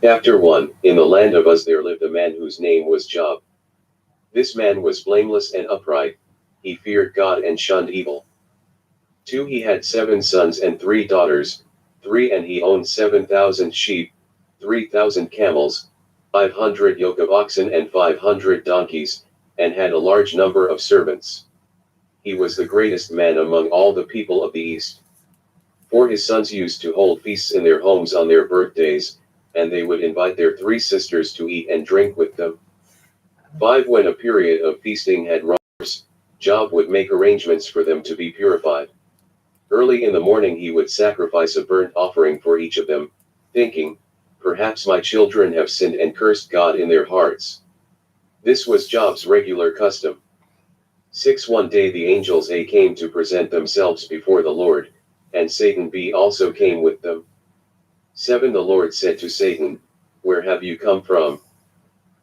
Chapter 1. In the land of Uz there lived a man whose name was Job. This man was blameless and upright. He feared God and shunned evil. 2. He had 7 sons and 3 daughters. 3. And he owned 7,000 sheep, 3,000 camels, 500 yoke of oxen and 500 donkeys, and had a large number of servants. He was the greatest man among all the people of the East. For his sons used to hold feasts in their homes on their birthdays, and they would invite their 3 sisters to eat and drink with them. 5. When a period of feasting had run, Job would make arrangements for them to be purified. Early in the morning he would sacrifice a burnt offering for each of them, thinking, "Perhaps my children have sinned and cursed God in their hearts." This was Job's regular custom. 6. One day the angels A came to present themselves before the Lord, and Satan B also came with them. 7. The Lord said to Satan, "Where have you come from?"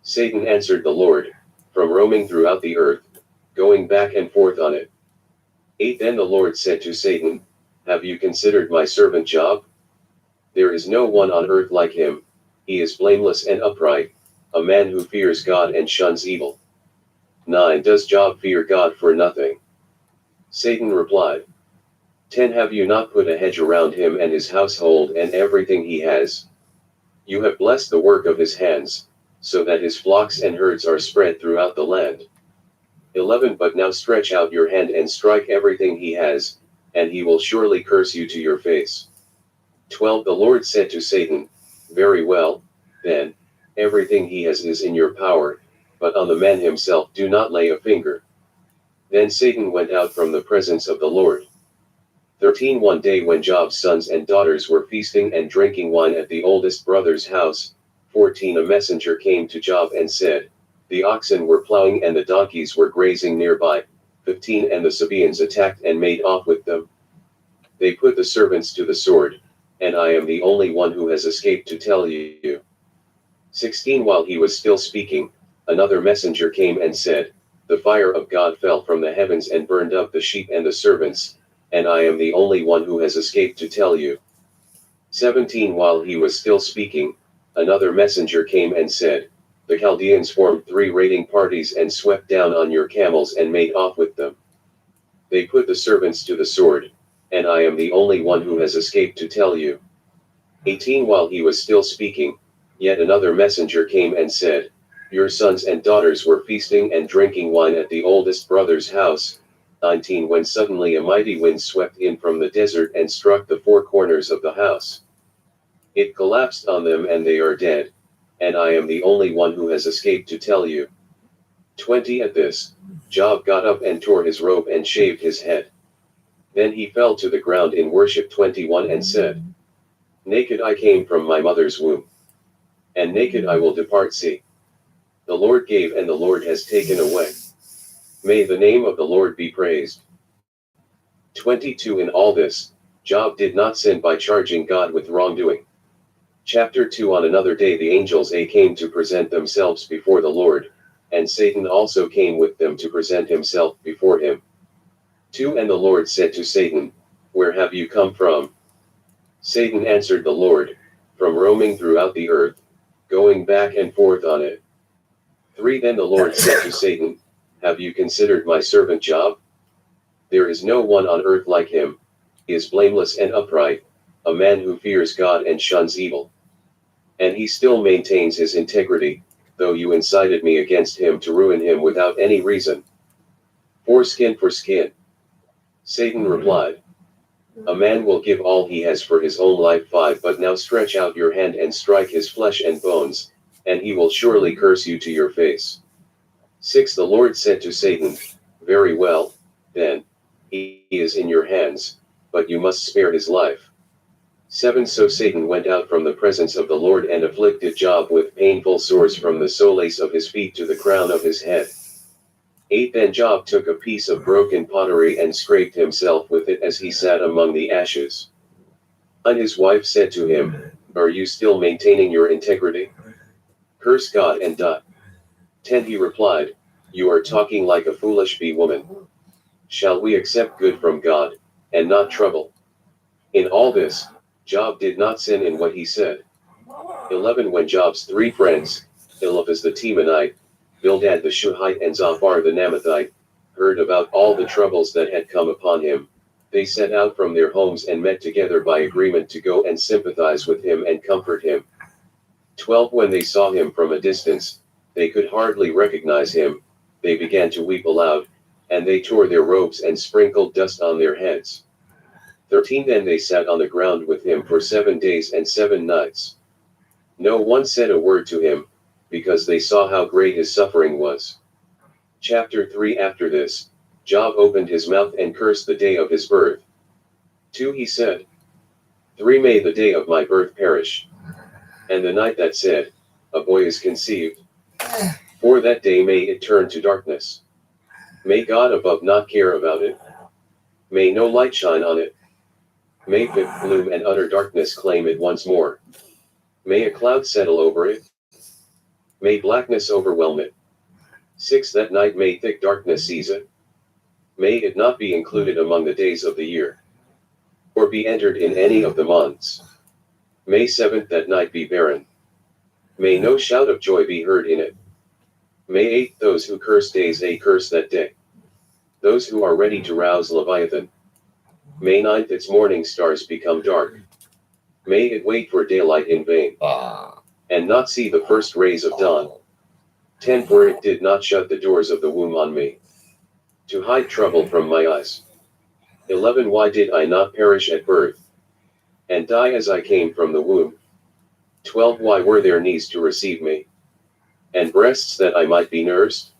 Satan answered the Lord, "From roaming throughout the earth, going back and forth on it." 8. Then the Lord said to Satan, "Have you considered my servant Job? There is no one on earth like him. He is blameless and upright, a man who fears God and shuns evil." 9. Does Job fear God for nothing? Satan replied. 10. Have you not put a hedge around him and his household and everything he has? You have blessed the work of his hands, so that his flocks and herds are spread throughout the land. 11. But now stretch out your hand and strike everything he has, and he will surely curse you to your face. 12. The Lord said to Satan, "Very well, then, everything he has is in your power, but on the man himself do not lay a finger." Then Satan went out from the presence of the Lord. 13. One day when Job's sons and daughters were feasting and drinking wine at the oldest brother's house, 14. A messenger came to Job and said, "The oxen were plowing and the donkeys were grazing nearby." 15. And the Sabaeans attacked and made off with them. They put the servants to the sword, and I am the only one who has escaped to tell you. 16. While he was still speaking, another messenger came and said, "The fire of God fell from the heavens and burned up the sheep and the servants, and I am the only one who has escaped to tell you." 17. While he was still speaking, another messenger came and said, "The Chaldeans formed 3 raiding parties and swept down on your camels and made off with them. They put the servants to the sword, and I am the only one who has escaped to tell you." 18. While he was still speaking, yet another messenger came and said, "Your sons and daughters were feasting and drinking wine at the oldest brother's house." 19. When suddenly a mighty wind swept in from the desert and struck the 4 corners of the house. It collapsed on them and they are dead, and I am the only one who has escaped to tell you. 20. At this, Job got up and tore his robe and shaved his head. Then he fell to the ground in worship. 21. And said, "Naked I came from my mother's womb, and naked I will depart. See, the Lord gave and the Lord has taken away. May the name of the Lord be praised." 22. In all this, Job did not sin by charging God with wrongdoing. Chapter 2. On another day the angels A came to present themselves before the Lord, and Satan also came with them to present himself before him. 2. And the Lord said to Satan, "Where have you come from?" Satan answered the Lord, "From roaming throughout the earth, going back and forth on it." 3. Then the Lord said to Satan, "Have you considered my servant Job? There is no one on earth like him. He is blameless and upright, a man who fears God and shuns evil. And he still maintains his integrity, though you incited me against him to ruin him without any reason." 4. Skin for skin. Satan replied, "A man will give all he has for his own life." 5. But now stretch out your hand and strike his flesh and bones, and he will surely curse you to your face. 6. The Lord said to Satan, "Very well, then, he is in your hands, but you must spare his life." 7. So Satan went out from the presence of the Lord and afflicted Job with painful sores from the soles of his feet to the crown of his head. 8. Then Job took a piece of broken pottery and scraped himself with it as he sat among the ashes. And his wife said to him, "Are you still maintaining your integrity? Curse God and die." 10. He replied, "You are talking like a foolish woman. Shall we accept good from God, and not trouble?" In all this, Job did not sin in what he said. 11 When Job's three friends, Eliphaz the Temanite, Bildad the Shuhite and Zophar the Naamathite, heard about all the troubles that had come upon him, they set out from their homes and met together by agreement to go and sympathize with him and comfort him. 12 When they saw him from a distance, they could hardly recognize him, they began to weep aloud, and they tore their robes and sprinkled dust on their heads. 13 Then they sat on the ground with him for 7 days and 7 nights. No one said a word to him, because they saw how great his suffering was. Chapter 3 After this, Job opened his mouth and cursed the day of his birth. 2 He said, 3 May the day of my birth perish, and the night that said, a boy is conceived. 4 That day may it turn to darkness. May God above not care about it. May no light shine on it. May thick gloom and utter darkness claim it once more. May a cloud settle over it. May blackness overwhelm it. 6 That night may thick darkness seize it. May it not be included among the days of the year, or be entered in any of the months. May 7 That night be barren. May no shout of joy be heard in it. May 8 Those who curse days a curse that day. Those who are ready to rouse Leviathan. May 9 Its morning stars become dark. May it wait for daylight in vain, and not see the first rays of dawn. 10 For it did not shut the doors of the womb on me, to hide trouble from my eyes. 11 Why did I not perish at birth, and die as I came from the womb? 12 Why were there knees to receive me, and breasts that I might be nursed?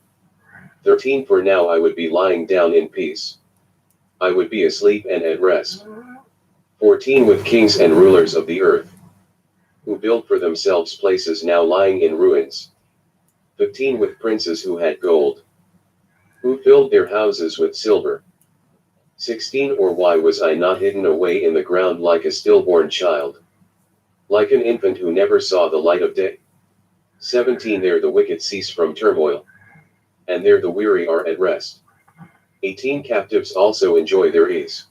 13 For now I would be lying down in peace. I would be asleep and at rest. 14 With kings and rulers of the earth, who built for themselves places now lying in ruins. 15 With princes who had gold, who filled their houses with silver. 16 Or why was I not hidden away in the ground like a stillborn child, like an infant who never saw the light of day? 17 There the wicked cease from turmoil, and there the weary are at rest. 18 Captives also enjoy their ease.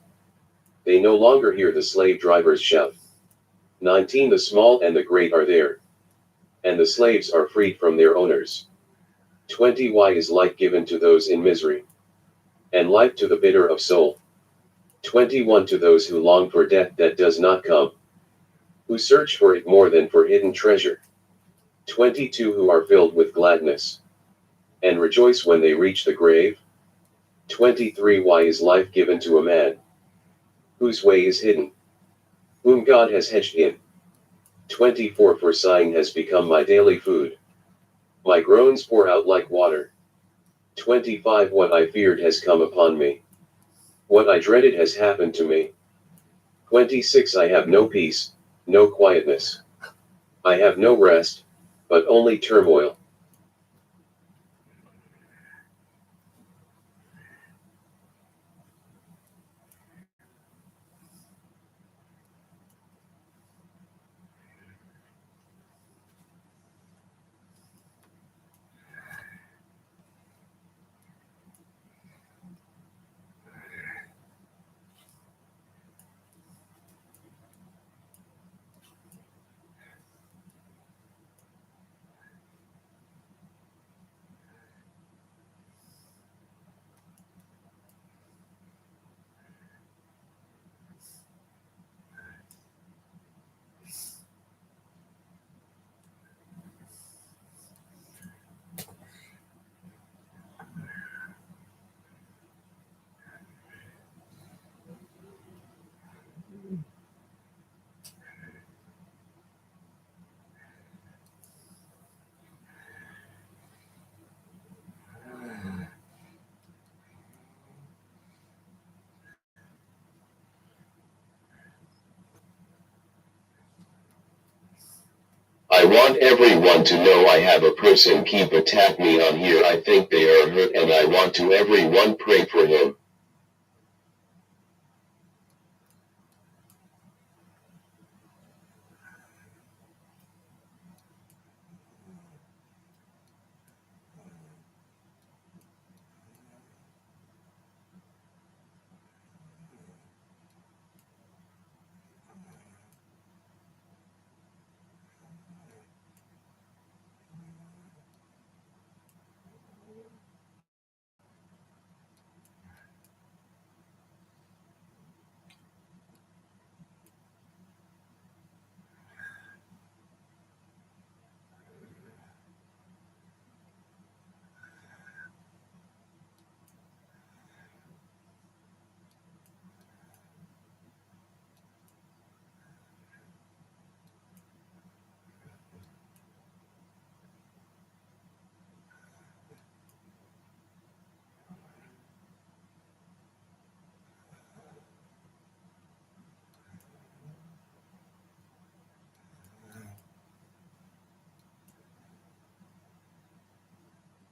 They no longer hear the slave drivers shout. 19 The small and the great are there, and the slaves are freed from their owners. 20 Why is light given to those in misery, and life to the bitter of soul? 21 To those who long for death that does not come, who search for it more than for hidden treasure. 22 Who are filled with gladness, and rejoice when they reach the grave. 23 Why is life given to a man, whose way is hidden, whom God has hedged in? 24 For sighing has become my daily food. My groans pour out like water. 25 What I feared has come upon me. What I dreaded has happened to me. 26 I have no peace, no quietness. I have no rest, but only turmoil. I want everyone to know I have a person keep attack me on here. I think they are hurt and I want to everyone pray for him.